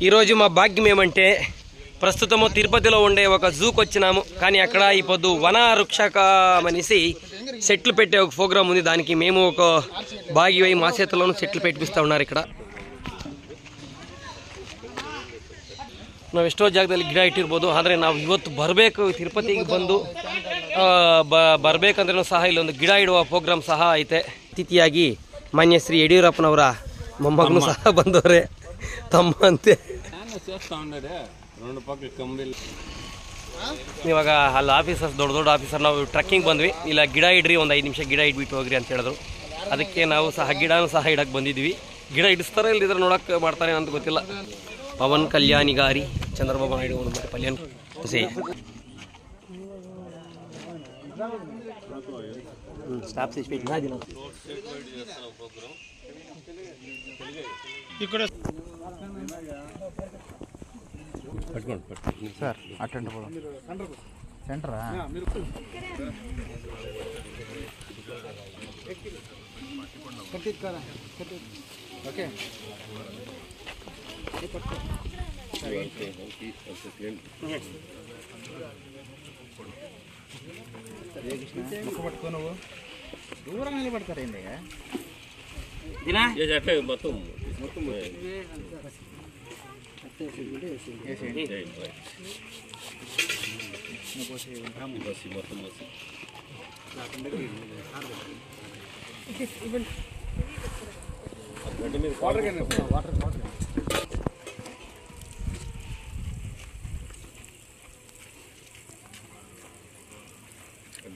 ఈరోజు మా భాగ్యం ఏమంటే ప్రస్తుతము తిరుపతిలో ఉండే ఒక జూకి వచ్చినాము. కానీ అక్కడ ఈ పొద్దు వన వృక్షకం అనేసి సెట్లు పెట్టే ఒక ప్రోగ్రామ్ ఉంది. దానికి మేము ఒక భాగ్యమై మా చేతుల్లోనూ సెట్లు పెట్టిస్తూ ಉన్నారు. ఇక్కడ ನಾವು ಎಷ್ಟೋ ಜಾಗದಲ್ಲಿ ಗಿಡ ಇಟ್ಟಿರ್ಬೋದು, ಆದರೆ ನಾವು ಇವತ್ತು ಬರಬೇಕು, ತಿರುಪತಿಗೆ ಬಂದು ಬರಬೇಕಂದ್ರೂ ಸಹ ಇಲ್ಲೊಂದು ಗಿಡ ಇಡುವ ಪ್ರೋಗ್ರಾಮ್ ಸಹ ಐತೆ. ಅತಿಥಿಯಾಗಿ ಮಾನ್ಯ ಶ್ರೀ ಯಡಿಯೂರಪ್ಪನವರ ಮೊಮ್ಮಗನು ಸಹ ಬಂದವರೇ, ತಮ್ಮ ಅಂತೆ. ಇವಾಗ ಅಲ್ಲಿ ಆಫೀಸರ್ಸ್ ದೊಡ್ಡ ಆಫೀಸರ್ ನಾವು ಟ್ರಕ್ಕಿಂಗ್ ಬಂದ್ವಿ. ಇಲ್ಲ ಗಿಡ ಇಡ್ರಿ, ಒಂದು 5 ನಿಮಿಷ ಗಿಡ ಇಡ್ಬಿಟ್ಟು ಹೋಗ್ರಿ ಅಂತ ಹೇಳಿದ್ರು. ಅದಕ್ಕೆ ನಾವು ಸಹ ಗಿಡನೂ ಸಹ ಇಡಕ್ಕೆ ಬಂದಿದ್ವಿ. ಗಿಡ ಇಡಿಸ್ತಾರೋ ಇಲ್ಲದಿದ್ರೆ ನೋಡಕ್ಕೆ ಮಾಡ್ತಾರೆ ಅಂತ ಗೊತ್ತಿಲ್ಲ. పవన్ కళ్యాణ్ గారి చంద్రబాబు నాయుడు పల్లెన్ ఇక్కడ సార్ అటెండ్ సెంటరా ఓకే పట్టుకో నువ్వు దూరం నిలబడతారేంది మొత్తం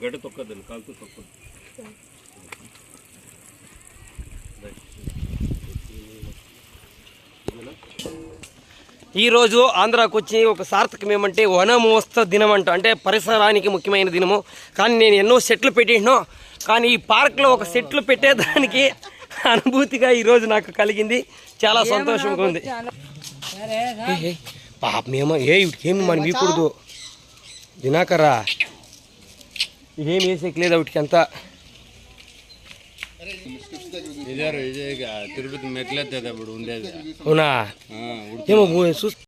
గడ్డ తొక్కదండి, కాలుతో తొక్కదు. ఈరోజు ఆంధ్రాకు వచ్చి ఒక సార్థకం ఏమంటే వన మహోత్సవ దినం అంట. అంటే పరిసరానికి ముఖ్యమైన దినము. కానీ నేను ఎన్నో సెట్లు పెట్టినో, కానీ ఈ పార్క్లో ఒక సెట్లు పెట్టేదానికి అనుభూతిగా ఈరోజు నాకు కలిగింది. చాలా సంతోషంగా ఉంది. పాపమేమో ఏమి మనం వీకూడదు దినాకరా, ఇదేమి వేసేకి లేదు వీటికి అంతా. తిరుపతి మెట్లెత్తేది అప్పుడు ఉండేది. అవునా? ఏమో చూసి